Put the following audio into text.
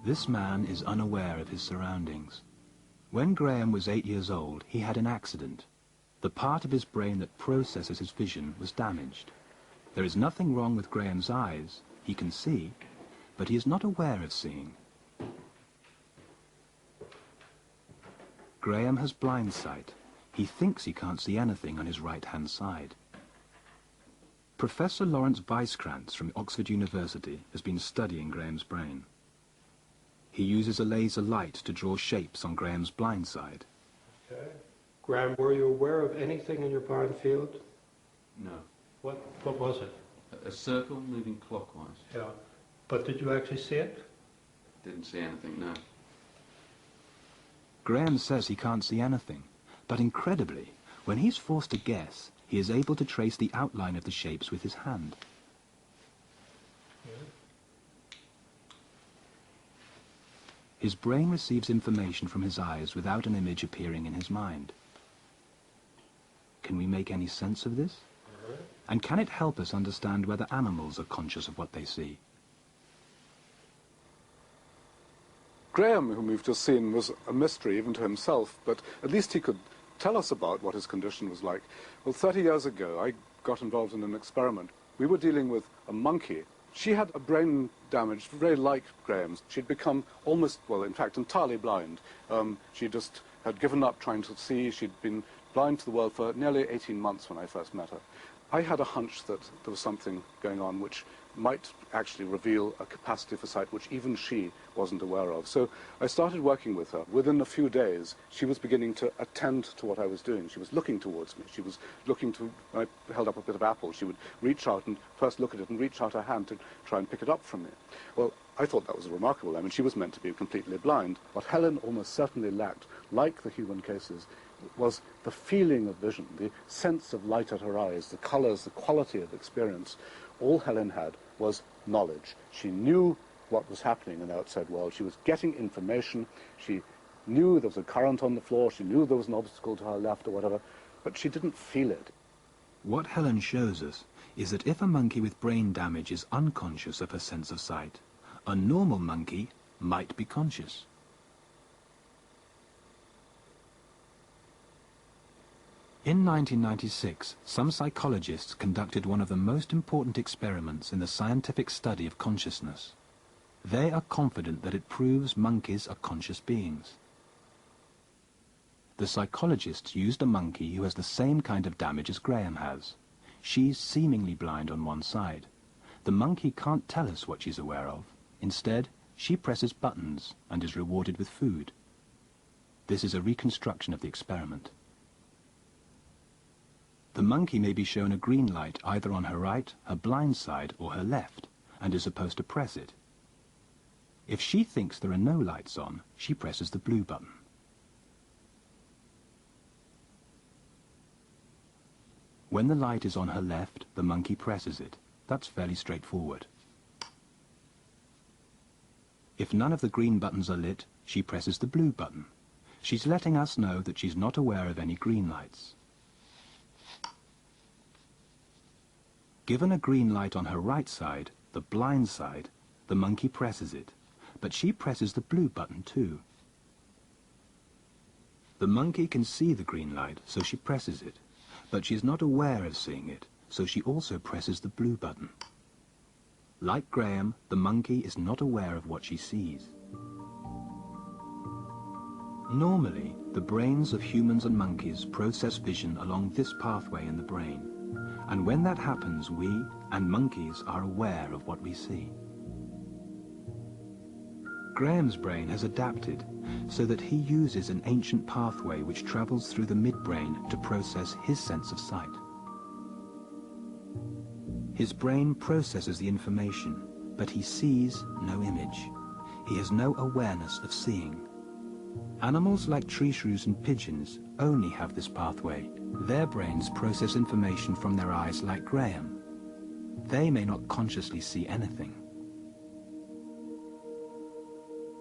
This man is unaware of his surroundings. When Graham was 8 years old, he had an accident. The part of his brain that processes his vision was damaged. There is nothing wrong with Graham's eyes. He can see, but he is not aware of seeing. Graham has blind sight. He thinks he can't see anything on his right-hand side. Professor Lawrence Weiskrantz from Oxford University has been studying Graham's brain. He uses a laser light to draw shapes on Graham's blind side. Okay. Graham, were you aware of anything in your blind field? No. What was it? A circle moving clockwise. Yeah. But did you actually see it? Didn't see anything, no. Graham says he can't see anything, but incredibly, when he's forced to guess, he is able to trace the outline of the shapes with his hand. His brain receives information from his eyes without an image appearing in his mind. Can we make any sense of this? And can it help us understand whether animals are conscious of what they see? Graham, whom we've just seen, was a mystery even to himself, but at least he could tell us about what his condition was like. Well, 30 years ago, I got involved in an experiment. We were dealing with a monkey. She had a brain damage very like Graham's. She'd become almost, well, in fact, entirely blind. She just had given up trying to see. She'd been blind to the world for nearly 18 months when I first met her. I had a hunch that there was something going on which might actually reveal a capacity for sight which even she wasn't aware of. So I started working with her. Within a few days, she was beginning to attend to what I was doing. She was looking towards me. She was looking to, when I held up a bit of apple, she would reach out and first look at it and reach out her hand to try and pick it up from me. Well, I thought that was remarkable. I mean, she was meant to be completely blind. What Helen almost certainly lacked, like the human cases, was the feeling of vision, the sense of light at her eyes, the colors, the quality of experience. All Helen had was knowledge. She knew what was happening in the outside world. She was getting information. She knew there was a current on the floor. She knew there was an obstacle to her left or whatever, but she didn't feel it. What Helen shows us is that if a monkey with brain damage is unconscious of her sense of sight, a normal monkey might be conscious. In 1996, some psychologists conducted one of the most important experiments in the scientific study of consciousness. They are confident that it proves monkeys are conscious beings. The psychologists used a monkey who has the same kind of damage as Graham has. She's seemingly blind on one side. The monkey can't tell us what she's aware of. Instead, she presses buttons and is rewarded with food. This is a reconstruction of the experiment. The monkey may be shown a green light either on her right, her blind side, or her left, and is supposed to press it. If she thinks there are no lights on, she presses the blue button. When the light is on her left, the monkey presses it. That's fairly straightforward. If none of the green buttons are lit, she presses the blue button. She's letting us know that she's not aware of any green lights. Given a green light on her right side, the blind side, the monkey presses it, but she presses the blue button too. The monkey can see the green light, so she presses it, but she is not aware of seeing it, so she also presses the blue button. Like Graham, the monkey is not aware of what she sees. Normally, the brains of humans and monkeys process vision along this pathway in the brain. And when that happens, we and monkeys are aware of what we see. Graham's brain has adapted so that he uses an ancient pathway which travels through the midbrain to process his sense of sight. His brain processes the information, but he sees no image. He has no awareness of seeing. Animals like tree shrews and pigeons only have this pathway. Their brains process information from their eyes like Graham. They may not consciously see anything.